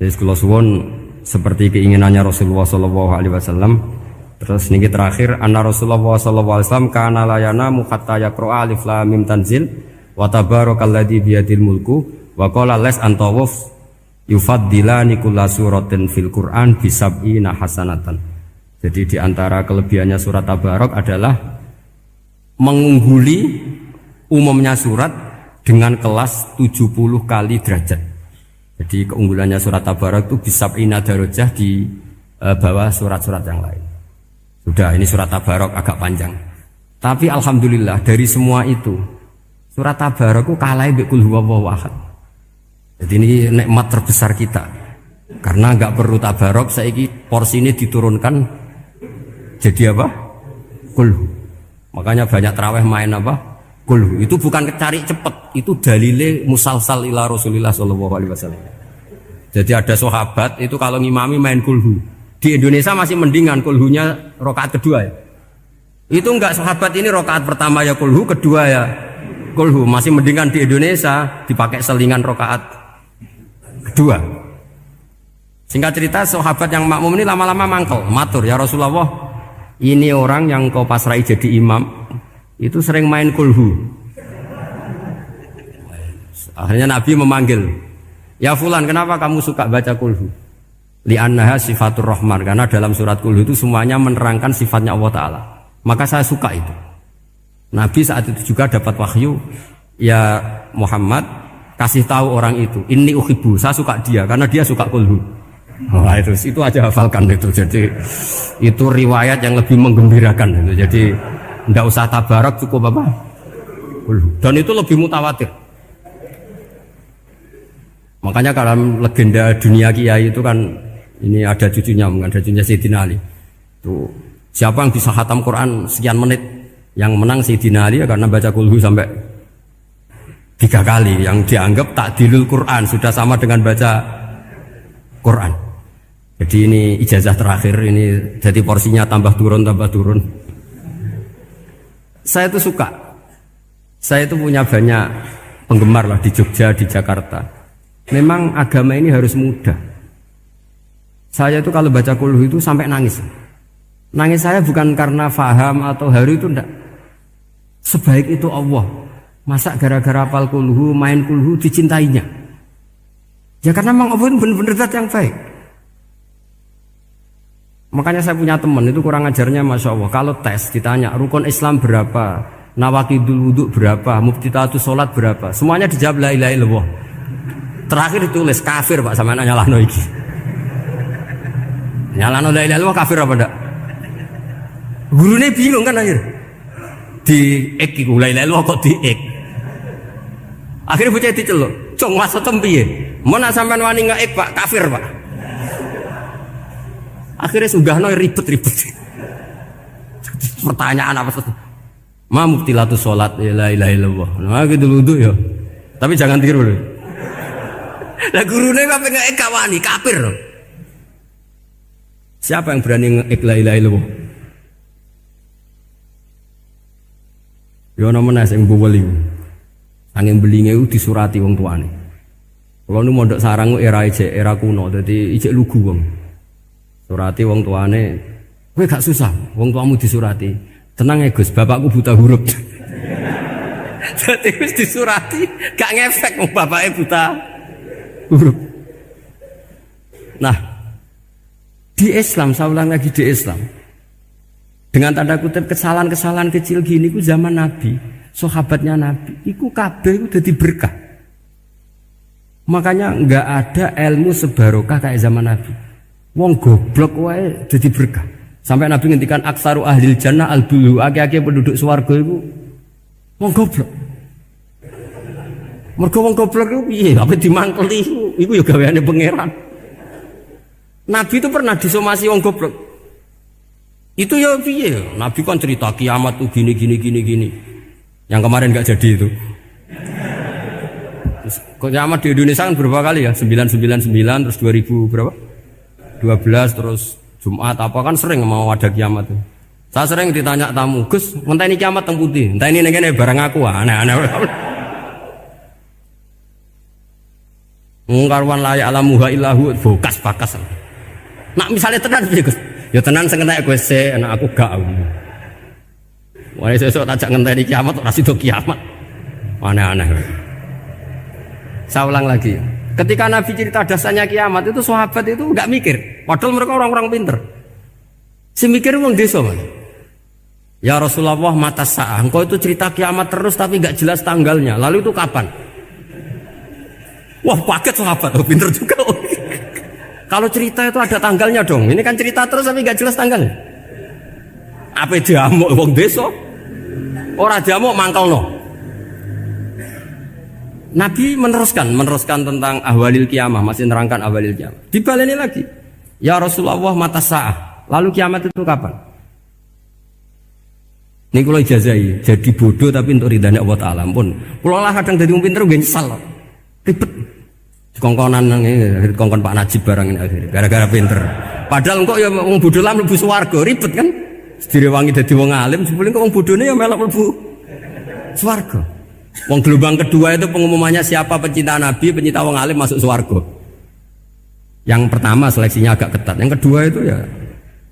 Jadi kula suwun seperti keinginannya Rasulullah sallallahu alaihi wasallam. Terus niki terakhir anna Rasulullah sallallahu alaihi wasallam kana la yanamu hatta yaqra alif lam mim tanzil wa tabarakalladzi biyadil mulku wa qala las antawuf yufaddilani kulla suratin fil Qur'an bi sab'ina hasanatan. Jadi di antara kelebihannya surat Tabarak adalah mengungguli umumnya surat dengan kelas 70 kali derajat. Jadi keunggulannya surat Tabarak itu bisab'ina darajah di bawah surat-surat yang lain. Sudah, ini surat Tabarak agak panjang. Tapi alhamdulillah dari semua itu surat Tabarak itu kalah mbek Qul huwallahu ahad. Jadi ini nikmat terbesar kita. Karena enggak perlu Tabarak, saiki porsi ini diturunkan jadi apa? Qul. Makanya banyak tarawih main apa? Qul. Itu bukan cari cepet, itu dalile musalsal ila Rasulillah sallallahu alaihi wasallam. Jadi ada sahabat itu kalau ngimami main kulhu. Di Indonesia masih mendingan kulhunya rakaat kedua ya. Itu enggak sahabat ini rakaat pertama ya kulhu, kedua ya kulhu. Masih mendingan di Indonesia dipakai selingan rakaat kedua. Singkat cerita sahabat yang makmum ini lama-lama mangkel, matur ya Rasulullah, ini orang yang kau pasrai jadi imam itu sering main kulhu. Akhirnya Nabi memanggil, ya fulan, kenapa kamu suka baca kulhu? Li'annaha sifatur rahman, karena dalam surat kulhu itu semuanya menerangkan sifatnya Allah Ta'ala. Maka saya suka itu. Nabi saat itu juga dapat wahyu, ya Muhammad kasih tahu orang itu, inni uhibbu, saya suka dia karena dia suka kulhu. Nah, itu aja hafalkan itu. Jadi itu riwayat yang lebih menggembirakan itu. Jadi tidak usah Tabarak, cukup apa? Kulhu. Dan itu lebih mutawatir. Makanya kalau legenda dunia kiai itu kan ini ada cucunya Sayyidina Ali. Tuh, siapa yang bisa khatam Quran sekian menit? Yang menang Sayyidina Ali ya, karena baca kulhu sampai 3 kali. Yang dianggap takdilul Quran, sudah sama dengan baca Quran. Jadi ini ijazah terakhir, ini jadi porsinya tambah turun. Saya itu suka. Saya itu punya banyak penggemar lah di Jogja, di Jakarta. Memang agama ini harus mudah. Saya itu kalau baca kulhu itu sampai nangis. Nangis saya bukan karena faham atau haru, itu enggak. Sebaik itu Allah. Masa gara-gara hafal kulhu, main kulhu dicintainya? Ya karena memang Allah itu benar-benar zat yang baik. Makanya saya punya teman itu kurang ajarnya Masya Allah. Kalau tes ditanya rukun Islam berapa, nawakidul wudhu berapa, muftitatus sholat berapa, semuanya dijawab la ilaha illallah. Terakhir ditulis kafir Pak, sama nyalahno iki. Nyalahno la ilaha illallah kafir apa ndak? Gurune bingung kan akhir. Di ek iku la ilaha illallah kok di ek. Akhirnya bocah diceluk, "Cung maksudem piye? Mun sampean wani ngek Pak, kafir Pak." Akhirnya sugahno ribet-ribet. Pertanyaan apa tuh? Ma mubtilatus sholat la ilaha illallah. Nah gitu wudu ya. Tapi jangan tiru lho. Lah gurune kok ngek kawani kafir. Siapa yang berani ngek la ilaha illallah? Yo namanya sing boweli. Angin belinge itu disurati wong tuane. Kalau nu mondok sarang era kuno, jadi ijek lugu wong. Surati wong tuane, kowe gak susah, wong tuamu disurati. Tenang ya Gus, bapakku buta huruf. Jadi wis disurati, gak ngefek wong bapake buta huruf. Nah, di Islam, saya ulang lagi di Islam. Dengan tanda kutip kesalahan-kesalahan kecil gini ku zaman Nabi, sahabatnya Nabi, iku kabeh ku dadi berkah. Makanya enggak ada ilmu sebarokah kayak zaman Nabi. Wong goblok wae dadi berkah. Sampai Nabi ngendikan aksaru ahlil jannah al-bulu, akeh-akeh penduduk swarga iku wong goblok. Mergo wong goblok iku piye? Apa dimangkeli iku ya gaweane pangeran. Nabi itu pernah disomasi wong goblok. Itu ya piye? Nabi kan cerita kiamat tuh gini. Yang kemarin enggak jadi itu. Terus kiamat di Indonesia kan berapa kali ya? 999 terus 2000 berapa? 12 terus Jumat apa kan sering mau ada kiamat tuh. Saya sering ditanya tamu, "Gus, ngenteni kiamat teng pundi?" Entah ini ngene barang aku aneh-aneh. Ngkarwan layak alamuha illahu bokas bakas. Nak misalnya tenan piye Gus? Ya tenan sing entek Gus anak aku gak. Wah sesuk tajak ngenteni kiamat ora sida kiamat. Aneh-aneh. Saya ulang lagi. Ketika Nabi cerita dasarnya kiamat itu sahabat itu enggak mikir. Padahal mereka orang-orang pinter. Si mikir wong desa, Mas. Ya Rasulullah mata sa'ah. Engkau itu cerita kiamat terus tapi enggak jelas tanggalnya. Lalu itu kapan? Wah, paket sahabat. Oh, pinter juga. Kalau cerita itu ada tanggalnya dong. Ini kan cerita terus tapi enggak jelas tanggalnya. Apa diamuk wong desa? Ora diamuk mangkelno. Nabi meneruskan tentang ahwalil kiamah, masih nerangkan ahwalil kiamah. Dibaleni lagi. Ya Rasulullah mata sa'ah. Lalu kiamat itu kapan? Ini kalau ijazai, jadi bodoh tapi untuk ridhani Allah Ta'ala pun. Kalau lah kadang jadi pinter gue nyesal. Ribet. Kongkonan ini, kongkon Pak Najib barang ini akhirnya. Gara-gara pinter. Padahal kok ya wong bodoh lah mlebu swarga, ribet kan? Direwangi dadi wong alim, sebelum kok wong bodone ya melok mlebu swarga. Wong gelombang kedua itu pengumumannya siapa pencinta Nabi, pencinta wong alim masuk swarga. Yang pertama seleksinya agak ketat, yang kedua itu ya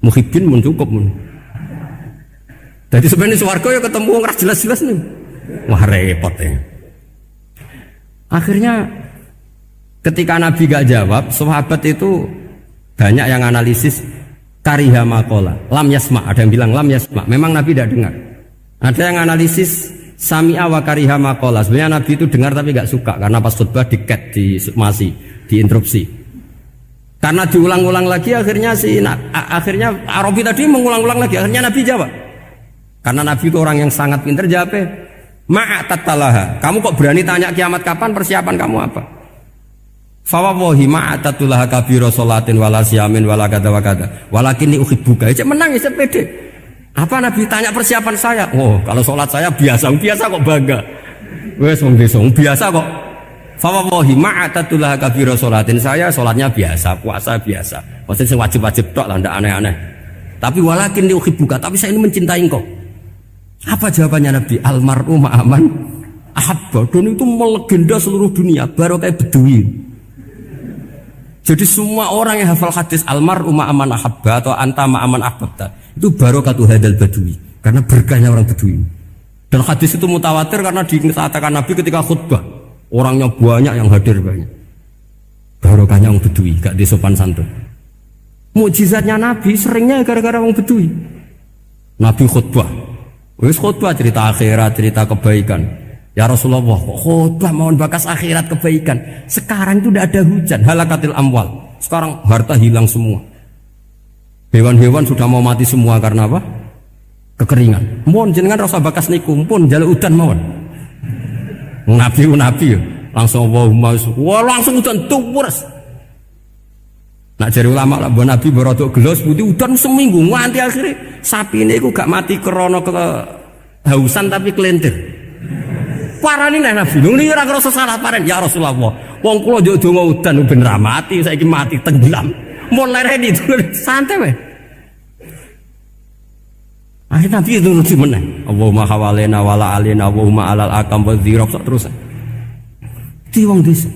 muhibbin mun cukup mun. Jadi sebenarnya swarga ya ketemu wong ora jelas-jelas nih. Wah repot ya. Akhirnya ketika Nabi gak jawab, sahabat itu banyak yang analisis kariha maqala, lam yasma, ada yang bilang lam yasma, memang Nabi tidak dengar. Ada yang analisis sami'a wa kariha maqala, sebenarnya Nabi itu dengar tapi gak suka karena pas khutbah diket, diinterupsi. Karena diulang-ulang lagi akhirnya akhirnya Arabi tadi mengulang-ulang lagi, akhirnya Nabi jawab. Karena Nabi itu orang yang sangat pintar, jawabnya ma'atatalaha. Kamu kok berani tanya kiamat kapan, persiapan kamu apa? Fawawahi ma'atatulaha kabira sholatin wala siyamin wala kada wa kada walakinni uhibbuka. Cek menang ya pede. Apa Nabi tanya persiapan saya? Oh, kalau sholat saya biasa kok bangga. Wes wong desa biasa kok. Fawawahi ma'atatulaha kabira sholatin, saya sholatnya biasa, puasa biasa. Maksudnya wajib-wajib tok lah, ndak aneh-aneh. Tapi walakinni uhibbuka, tapi saya ini mencintai engkau. Apa jawabannya Nabi? Almar'u ma'aman ahabba. Dan itu melegenda seluruh dunia, baru kayak Bedui. Jadi semua orang yang hafal hadis almar'u ma'aman ahabba atau anta ma'aman ahbabta, itu barokatu hadal Badui, karena berkahnya orang Bedui. Dan hadis itu mutawatir karena dikatakan Nabi ketika khutbah, orangnya banyak yang hadir banyak. Barokahnya orang Bedui, gak disopan santun. Mukjizatnya Nabi seringnya gara-gara orang Bedui. Nabi khutbah, wis khutbah cerita akhirat, cerita kebaikan. Ya Rasulullah, khutbah mohon bakas akhirat kebaikan. Sekarang itu tidak ada hujan, halakatil amwal. Sekarang harta hilang semua. Hewan-hewan sudah mau mati semua karena apa? Kekeringan. Mohon jenengan rasa bakas niku pun jaluk udan mawon. Nabi langsung wah langsung udan tuwres. Nak jari ulama lah Nabi berodok gelos putih udan seminggu nganti akhirnya sapi ini gak mati krono kehausan tapi kelentir. Parani nek Nabi nuli ora ngrasa salah paren ya Rasulullah. Wong kula yo donga udan ben ra mati saiki mati tenggelam. Mun lereni santai wae. Akhirnya Nabi itu nuruti meneh. Allahumma hawalena wala alina Allahumma alal akam wa dzirab terus. Di wong desa.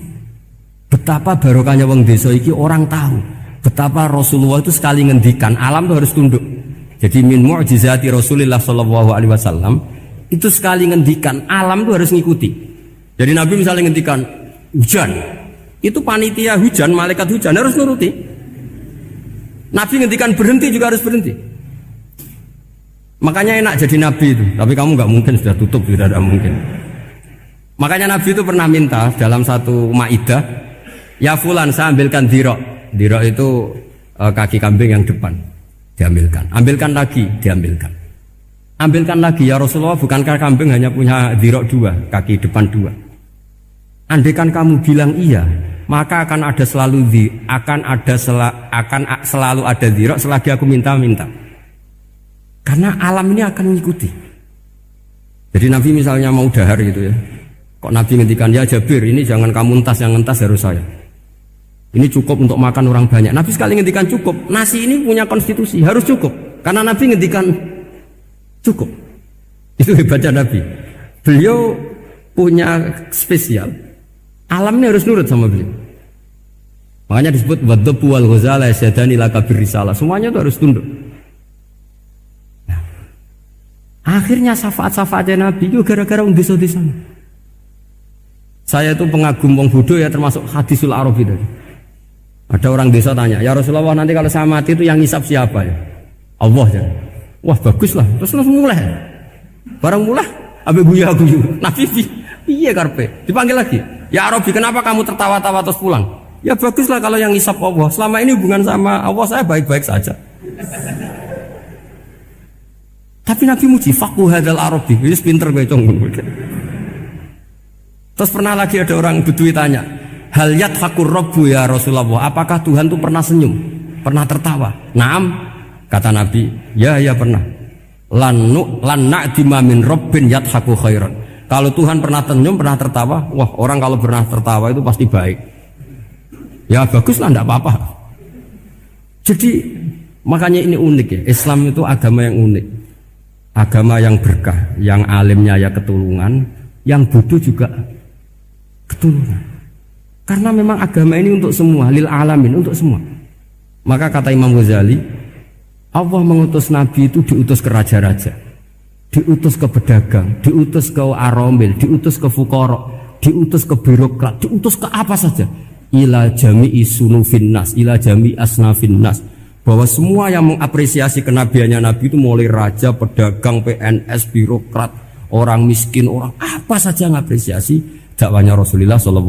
Betapa barokahnya wong desa iki orang tahu. Betapa Rasulullah itu sekali ngendikan alam itu harus tunduk. Jadi min mu'jizati Rasulullah sallallahu alaihi wasallam itu sekali ngendikan alam itu harus ngikuti. Jadi Nabi misalnya ngendikan hujan, itu panitia hujan, malaikat hujan harus nuruti. Nabi ngendikan berhenti juga harus berhenti. Makanya enak jadi Nabi itu. Tapi kamu nggak mungkin, sudah tutup, sudah tidak mungkin. Makanya Nabi itu pernah minta dalam satu maidah, ya fulan saya ambilkan dirok. Dirok itu kaki kambing yang depan, diambilkan. Ambilkan lagi, diambilkan. Ambilkan lagi ya Rasulullah, bukankah kambing hanya punya dirok dua, kaki depan dua? Andaikan kamu bilang iya, maka akan selalu ada dirok selagi aku minta-minta. Karena alam ini akan mengikuti. Jadi Nabi misalnya mau dahar gitu ya, kok Nabi ngendikan ya Jabir ini jangan kamu entas, yang entas harus saya. Ini cukup untuk makan orang banyak. Nabi sekali ngendikan cukup. Nasi ini punya konstitusi, harus cukup. Karena Nabi ngendikan cukup. Itu hebatnya Nabi. Beliau punya spesial. Alam ini harus nurut sama beliau. Makanya disebut wadhabu wal ghazala yasyadani laka birrisalah. Semuanya itu harus tunduk. Nah, akhirnya syafaat-syafaatnya Nabi itu gara-gara wong desa-desa. Saya itu pengagum wong bodoh ya, termasuk hadisul Arabi tadi. Ada orang desa tanya, "Ya Rasulullah, nanti kalau saya mati itu yang ngisap siapa ya?" Allah ya. Wah, bagus lah. Terus mulai. Barang mulai abe guyu-guyu. Nabi piye karepe? Dipanggil lagi. "Ya Arabi, kenapa kamu tertawa-tawa terus pulang?" "Ya baguslah kalau yang ngisap Allah. Selama ini hubungan sama Allah saya baik-baik saja." Tapi Nabi muji faqhu hadzal Arabi, wis pinter kowe cong. Terus pernah lagi ada orang Bedui tanya, "Hal yadhakur rabbu ya Rasulullah? Apakah Tuhan itu pernah senyum? Pernah tertawa?" "Naam," kata Nabi. Ya pernah. Lan na'dima min rabbin yadhaku khairan. Kalau Tuhan pernah senyum, pernah tertawa, wah orang kalau pernah tertawa itu pasti baik. Ya baguslah, enggak apa-apa. Jadi makanya ini unik ya. Islam itu agama yang unik. Agama yang berkah, yang alimnya ya ketulungan, yang bodoh juga ketulungan. Karena memang agama ini untuk semua, lil alamin, untuk semua. Maka kata Imam Ghazali, Allah mengutus Nabi itu diutus ke raja-raja, diutus ke pedagang, diutus ke aromil, diutus ke fuqara, diutus ke birokrat, diutus ke apa saja. Ila jami'i sunufin nas, ila jami'i asnafin nas. Bahwa semua yang mengapresiasi kenabiannya Nabi itu mulai raja, pedagang, PNS, birokrat, orang miskin, orang apa saja mengapresiasi dakwahnya Rasulullah SAW.